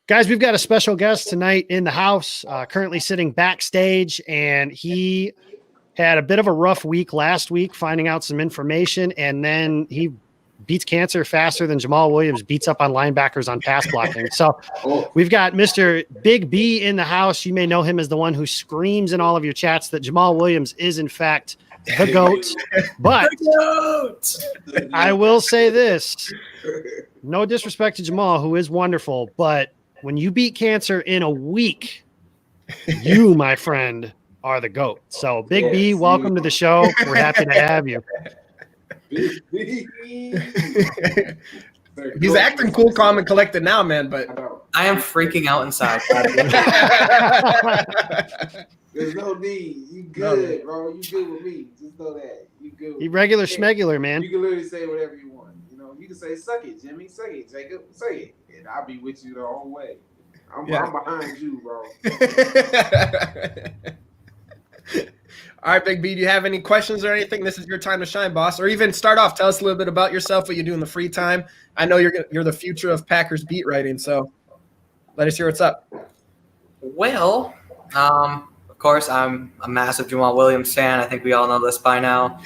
Guys, we've got a special guest tonight in the house, currently sitting backstage, and he had a bit of a rough week last week finding out some information, and then he beats cancer faster than Jamaal Williams beats up on linebackers on pass blocking. So we've got Mr. Big B in the house. You may know him as the one who screams in all of your chats that Jamaal Williams is, in fact, the GOAT. But I will say this, no disrespect to Jamaal, who is wonderful, but when you beat cancer in a week, you, my friend, are the GOAT. So, Big B, welcome to the show. We're happy to have you. He's acting cool, calm, and collected now, man, but I am freaking out inside. There's no need. You good, bro. You good with me. Just know that. You good with me. Regular schmegular, man. You can literally say whatever you want. You know, you can say, suck it, Jimmy. Suck it, Jacob. Say it. And I'll be with you the whole way. I'm behind you, bro. All right, Big B, do you have any questions or anything? This is your time to shine, boss. Or even start off, tell us a little bit about yourself, what you do in the free time. I know you're the future of Packers beat writing, so let us hear what's up. Well, of course, I'm a massive Jamaal Williams fan. I think we all know this by now.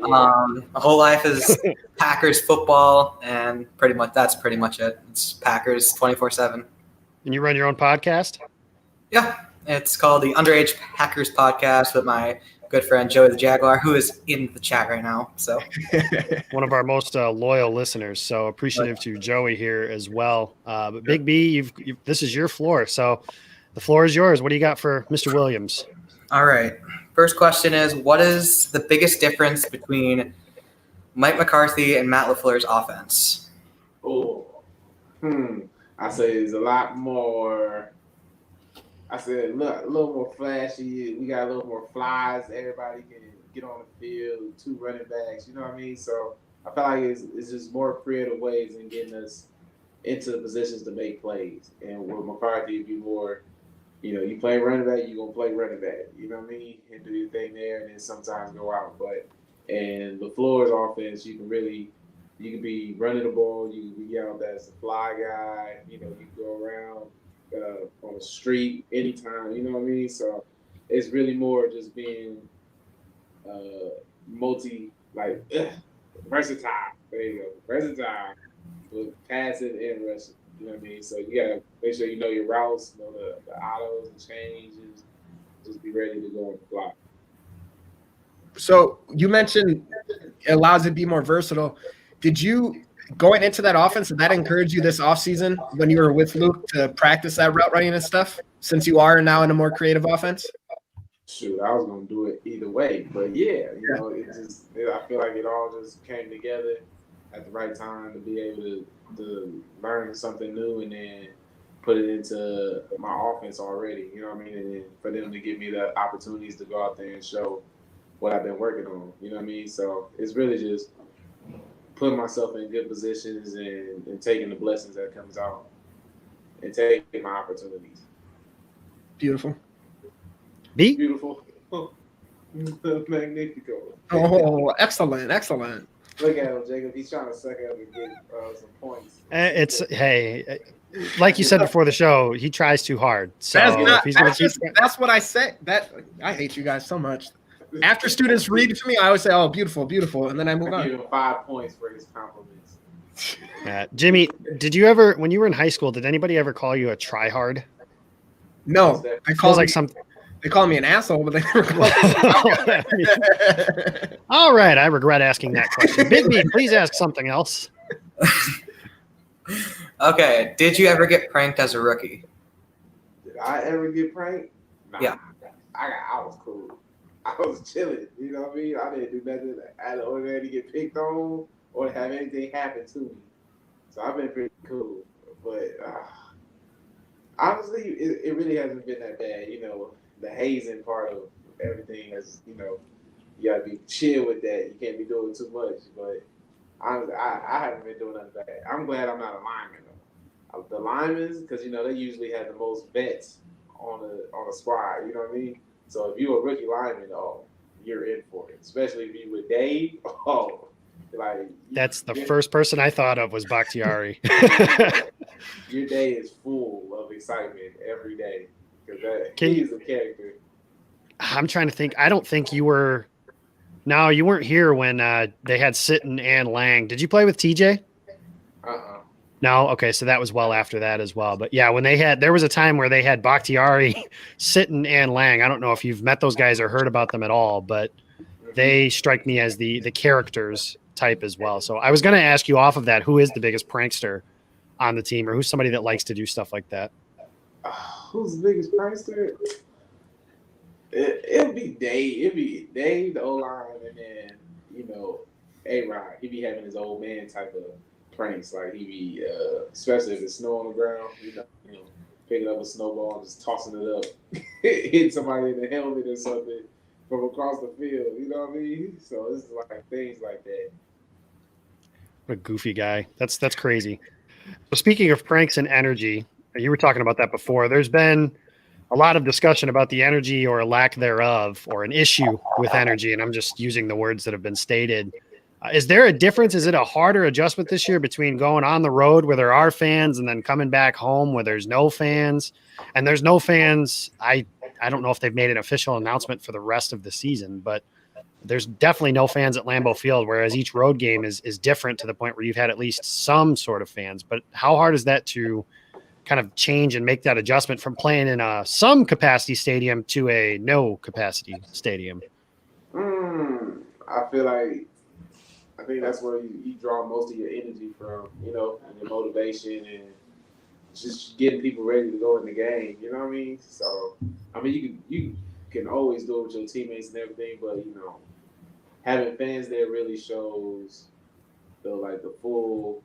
My whole life is Packers football, and that's pretty much it. It's Packers 24/7. And you run your own podcast? Yeah. It's called the Underage Packers podcast with my good friend Joey the Jaguar, who is in the chat right now. So one of our most loyal listeners. So appreciative to Joey here as well. But Big B, this is your floor. So the floor is yours. What do you got for Mr. Williams? All right. First question is, what is the biggest difference between Mike McCarthy and Matt LaFleur's offense? I say there's a lot more. I said, look, a little more flashy. We got a little more flies. Everybody can get on the field. 2 running backs. You know what I mean? So I feel like it's just more creative ways in getting us into the positions to make plays. And with McCarthy, it'd be more, you play running back, you're going to play running back. You know what I mean? And do your thing there and then sometimes go out. And LaFleur's offense, you can be running the ball. You can be out as a fly guy. You can go around on the street anytime, you know what I mean? So it's really more just being versatile. There you go. Versatile with passing and rushing. You know what I mean? So you gotta make sure you know your routes, know the autos and changes, just be ready to go on the fly. So you mentioned it allows it to be more versatile. Did you going into that offense, did that encourage you this offseason when you were with Luke to practice that route running and stuff, since you are now in a more creative offense? Shoot, I was going to do it either way. But, I feel like it all just came together at the right time to be able to learn something new and then put it into my offense already, you know what I mean? And then for them to give me the opportunities to go out there and show what I've been working on, you know what I mean? So it's really just putting myself in good positions and taking the blessings that comes out and taking my opportunities. Beautiful. B? Beautiful. Magnifico. Oh, excellent. Look at him, Jacob. He's trying to suck up and get some points. Like you said before the show, he tries too hard. So that's what I say. I hate you guys so much. After students read it to me, I always say, "Oh, beautiful, beautiful," and then I move on. Give him 5 points for his compliments. Jimmy, did you ever, when you were in high school, did anybody ever call you a tryhard? No, They call me an asshole, but they never call me. All right, I regret asking that question. Big B, please ask something else. Okay, did you ever get pranked as a rookie? Did I ever get pranked? Nah. Yeah. I was cool. I was chilling, you know what I mean? I didn't do nothing out of ordinary to get picked on or to have anything happen to me. So I've been pretty cool. But honestly, it really hasn't been that bad. The hazing part of everything is, you got to be chill with that. You can't be doing too much. But honestly, I haven't been doing nothing bad. I'm glad I'm not a lineman, though. The linemen, because, they usually have the most vets on a squad, you know what I mean? So if you're a rookie lineman, you're in for it. Especially if you with Dave, that's the first person I thought of was Bakhtiari. your day is full of excitement every day because he is a character. I'm trying to think. I don't think you were. No, you weren't here when they had Sitton and Lang. Did you play with TJ? No. Okay, so that was well after that as well. But yeah, when there was a time where they had Bakhtiari, Sitton, and Lang. I don't know if you've met those guys or heard about them at all, but they strike me as the characters type as well. So I was going to ask you off of that, who is the biggest prankster on the team, or who's somebody that likes to do stuff like that? Who's the biggest prankster? It'll be Dave. It'll be Dave, the O-line, and then, A-Rod. He be having his old man type of pranks. Like, he be, especially if it's snow on the ground, picking up a snowball and just tossing it up, hitting somebody in the helmet or something from across the field. You know what I mean? So it's like things like that. What a goofy guy. That's crazy. So speaking of pranks and energy, you were talking about that before. There's been a lot of discussion about the energy or lack thereof, or an issue with energy, and I'm just using the words that have been stated. Is there a difference? Is it a harder adjustment this year between going on the road where there are fans and then coming back home where there's no fans? And there's no fans. I don't know if they've made an official announcement for the rest of the season, but there's definitely no fans at Lambeau Field, whereas each road game is different to the point where you've had at least some sort of fans. But how hard is that to kind of change and make that adjustment from playing in a some capacity stadium to a no capacity stadium? I think that's where you draw most of your energy from, and your motivation and just getting people ready to go in the game. You know what I mean? So, you can always do it with your teammates and everything, but having fans there really shows the full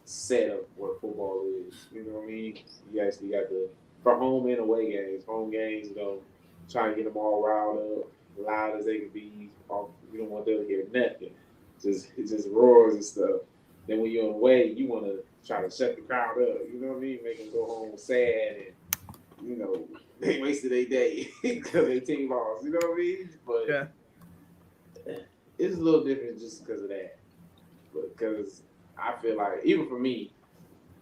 set of what football is. You know what I mean? You actually got for home and away games. Home games, trying to get them all riled up, loud as they can be. You don't want them to hear nothing. It just roars and stuff. Then when you're away, you want to try to shut the crowd up. You know what I mean? Make them go home sad and, they wasted their day because their team lost. You know what I mean? But yeah, it's a little different just because of that. Because I feel like, even for me,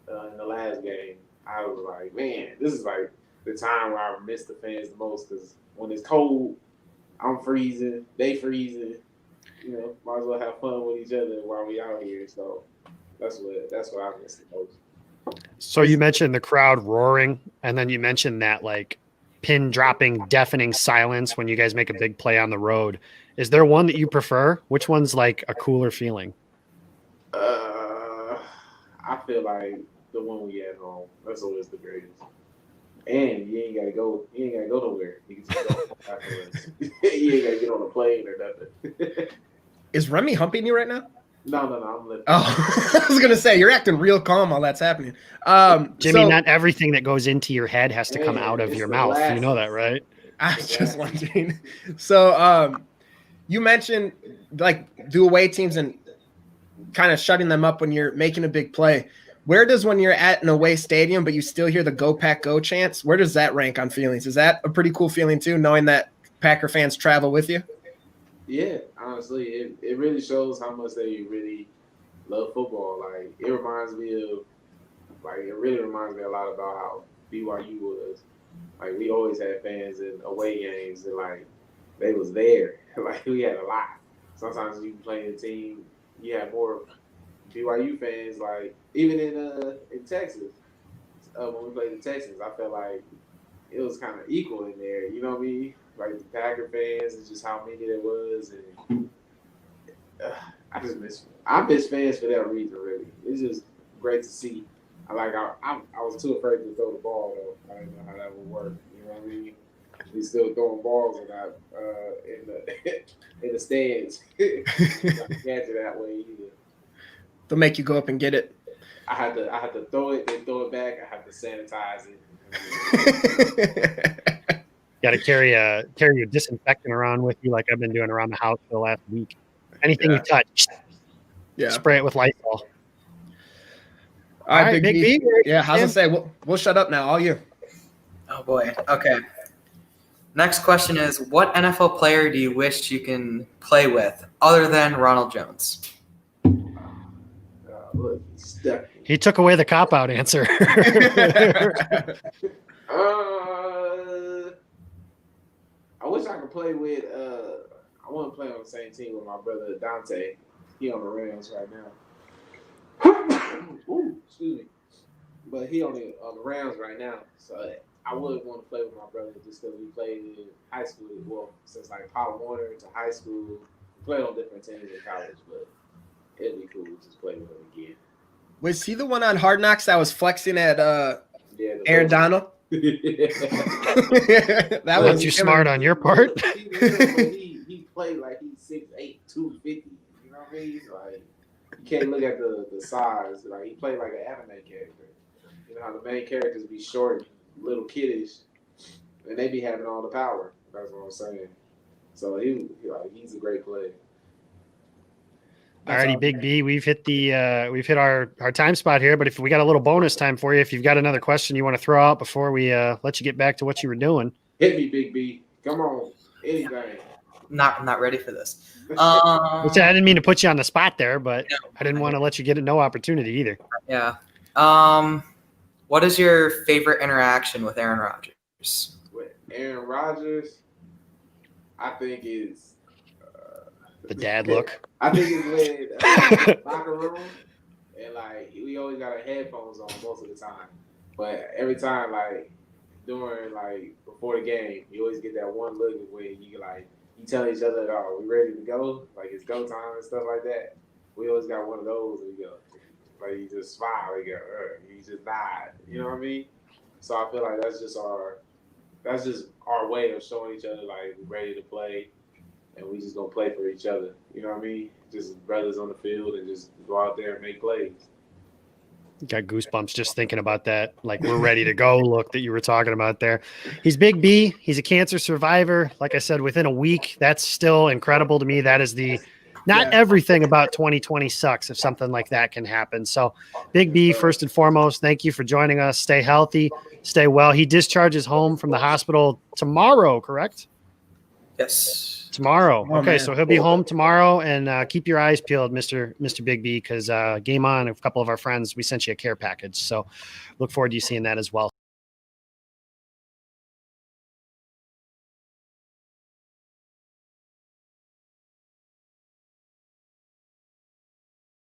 in the last game, I was like, man, this is like the time where I miss the fans the most, because when it's cold, I'm freezing, they freezing. Might as well have fun with each other while we out here. So that's what I miss the most. So you mentioned the crowd roaring, and then you mentioned that pin dropping, deafening silence when you guys make a big play on the road. Is there one that you prefer? Which one's a cooler feeling? I feel like the one we at home. That's always the greatest. And you ain't gotta go nowhere. You can just go afterwards. You ain't gotta get on a plane or nothing. Is Remy humping you right now? No, I'm listening. Oh, I was gonna say you're acting real calm while that's happening. Jimmy, not everything that goes into your head has to come out of your mouth. You know that, right? I was just wondering. So, you mentioned do away teams and kind of shutting them up when you're making a big play. Where does, when you're at an away stadium but you still hear the "Go Pack Go" chants, where does that rank on feelings? Is that a pretty cool feeling too, knowing that Packer fans travel with you? Yeah, honestly, it really shows how much they really love football. It reminds me a lot about how BYU was. We always had fans in away games, and they was there. We had a lot. Sometimes you play a team, you have more BYU fans. Even in Texas, when we played the Texans, I felt like it was kind of equal in there. You know what I mean? The Packer fans and just how many there was, and I miss fans for that reason. Really, it's just great to see. I was too afraid to throw the ball though. I didn't know how that would work. You know what I mean? We still throwing balls in the stands. Not catch it that way either. They'll make you go up and get it. I had to throw it, then throw it back. I have to sanitize it. Got to carry a disinfectant around with you, like I've been doing around the house for the last week. Anything you touch, spray it with Lysol. All right, Big B. Yeah, how's it say? We'll shut up now. All you. Oh boy. Okay. Next question is: what NFL player do you wish you can play with other than Ronald Jones? Look, He took away the cop-out answer. I wish I could play with. I want to play on the same team with my brother Dante. He on the Rams right now. Ooh, excuse me. But he on the Rams right now. So I would want to play with my brother just because we played in high school. Well, since like Pop Warner to high school, played on different teams in college. But it'd be cool to just play with him again. Was he the one on Hard Knocks that was flexing at Aaron Donald? That was too smart on your part. He played like he's 6'8", 250. You know what I mean? Like you can't look at the size. Like he played like an anime character. You know how the main characters be short, little kiddish, and they be having all the power. That's what I'm saying. So he's a great player. Alrighty, Big B, we've hit our time spot here, but if we got a little bonus time for you, if you've got another question you want to throw out before we let you get back to what you were doing. Hit me, Big B. Come on. Anything. I'm not ready for this. I didn't mean to put you on the spot there, but I didn't want to let you get no opportunity either. Yeah. What is your favorite interaction with Aaron Rodgers? With Aaron Rodgers, I think is the dad look. I think it's with locker room, and like we always got our headphones on most of the time. But every time, like during like before the game, you always get that one look where you tell each other, "Oh, we ready to go?" Like it's go time and stuff like that. We always got one of those. And we go, like you just smile, you go, you just nod. You know what I mean? So I feel like that's just our way of showing each other like we're ready to play. And we just gonna play for each other. You know what I mean? Just brothers on the field and just go out there and make plays. Got goosebumps just thinking about that. Like we're ready to go look that you were talking about there. He's Big B. He's a cancer survivor. Like I said, within a week, that's still incredible to me. That is everything about 2020 sucks if something like that can happen. So Big B, first and foremost, thank you for joining us. Stay healthy, stay well. He discharges home from the hospital tomorrow, correct? Yes. Tomorrow. Okay, so he'll be home tomorrow, and keep your eyes peeled, Mr. Big B, because Game On, a couple of our friends, we sent you a care package. So look forward to you seeing that as well.